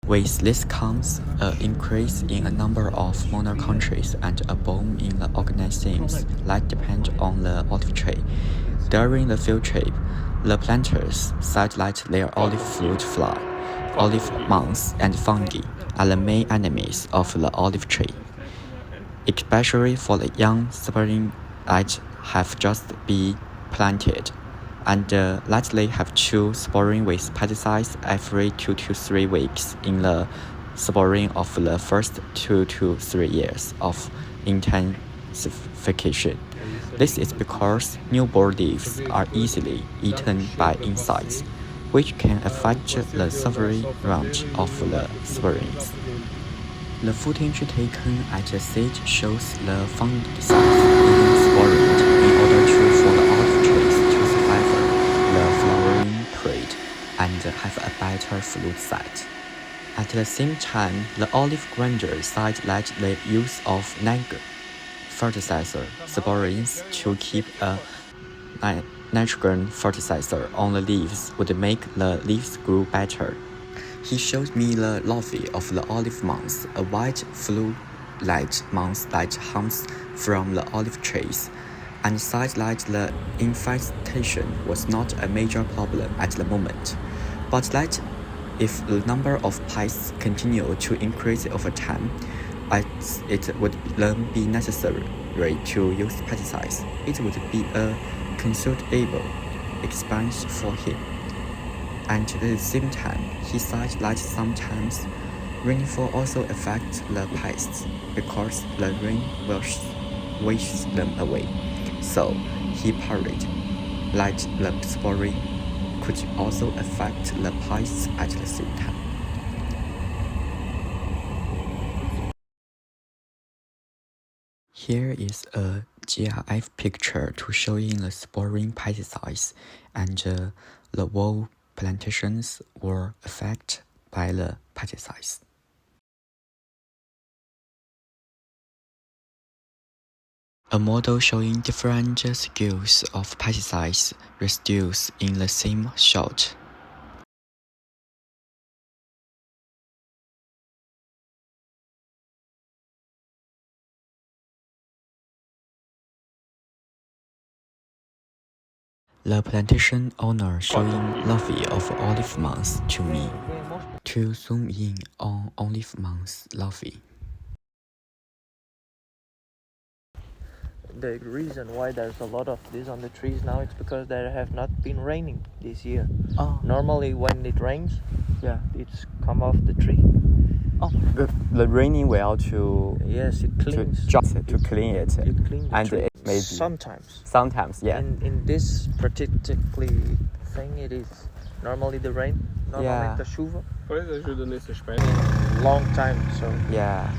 With this comes an increase in a number of minor countries and a boom in the organisms that depend on the olive tree. During the field trip, the planters said that their olive fruit fly, olive moths, and fungi are the main enemies of the olive tree, especially for the young sapling that have just been planted, and that they have to spraying with pesticides every 2 to 3 weeks in the spraying of the first 2 to 3 years of intensification. This is because newborn leaves are easily eaten by insects, which can affect the survey range of the sprayings. The footage taken at the seed shows the fungicides being sprayed in order for the olive trees to survive the flowering period and have a better fruit set. At the same time, the olive grandeur said that the use of fertilizer sprayings to keep a nitrogen fertilizer on the leaves would make the leaves grow better. He showed me the larvae of the olive moth, a white flu-like moth that hangs from the olive trees, and said that the infestation was not a major problem at the moment, but that if the number of pests continue to increase over time, as it would then be necessary to use pesticides, it would be a considerable expense for him. And at the same time, he said that sometimes rainfall also affects the pests because the rain washes them away. So he parried that the spraying could also affect the pests at the same time. Here is a GIF picture to showing the spraying pesticides, and the whole plantations were affected by the pesticides. A model showing different scales of pesticides residues in the same shot. The plantation owner showing larvae of olive moths to me. To zoom in on olive moths larvae. The reason why there's a lot of this on the trees now is because there have not been raining this year. Oh. Normally when it rains, Yeah. it's come off the tree. Oh, the raining will to Yes, it cleans. to clean it. It cleans the and tree. it maybe sometimes, yeah. In this particular thing, it is normally the rain. Normalmente a chuva. Pois ajuda nesse aspecto. Long time, so Yeah.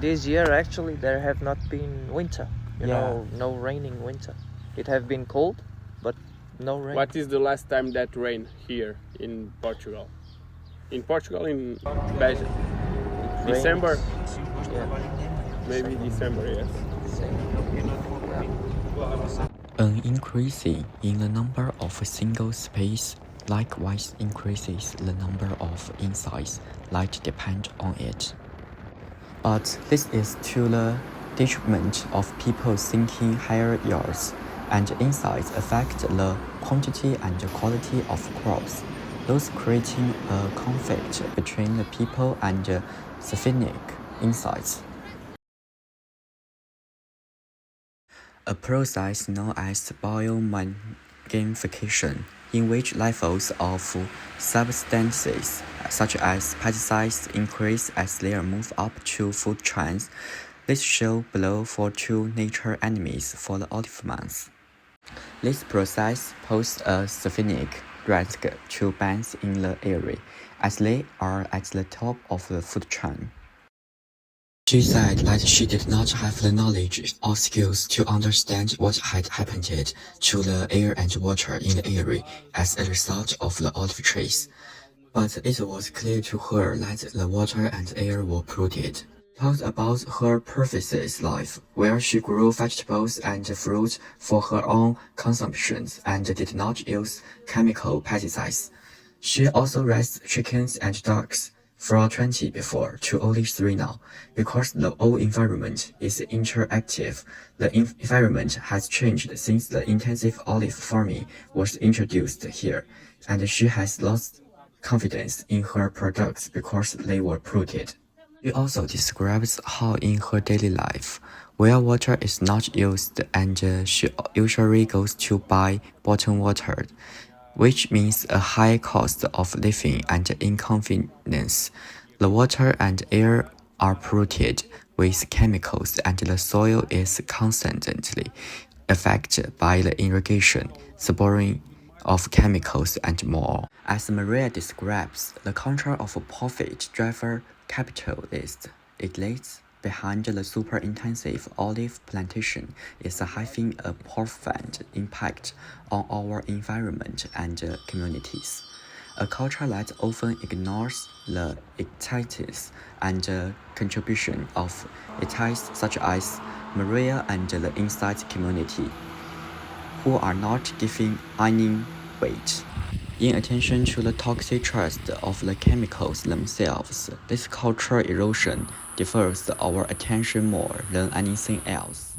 this year actually there have not been winter. You Yeah. know, no raining winter. It have been cold, but no rain. What is the last time that rained here in Portugal? In Portugal, in Belgium? It December? rains. Yeah. Maybe December, yes. An increase in the number of single species likewise increases the number of insects that depend on it. But this is to the detriment of people seeking higher yields, and insects affect the quantity and quality of crops, thus creating a conflict between the people and the sphenonic insects. A process known as biomagnification, in which levels of substances such as pesticides increase as they move up to food chains. This show below for two nature enemies for the olive moth. This process poses a significant risk to bands in the area, as they are at the top of the food chain. She said that she did not have the knowledge or skills to understand what had happened to the air and water in the area as a result of the olive trees, but it was clear to her that the water and air were polluted. Told about her previous life, where she grew vegetables and fruit for her own consumption and did not use chemical pesticides. She also raised chickens and ducks, from 20 before to only 3 now, because the whole environment is interactive. The environment has changed since the intensive olive farming was introduced here, and she has lost confidence in her products because they were polluted. She also describes how in her daily life, where water is not used and she usually goes to buy bottled water, which means a high cost of living and inconvenience. The water and air are polluted with chemicals and the soil is constantly affected by the irrigation, spraying of chemicals and more. As Maria describes, the control of a profit-driven capitalist elite behind the super-intensive olive plantation is having a profound impact on our environment and communities. A culture that often ignores the activities and contribution of elites such as Maria and the inside community, who are not giving any weight. In addition to the toxic trust of the chemicals themselves, this cultural erosion diverts our attention more than anything else.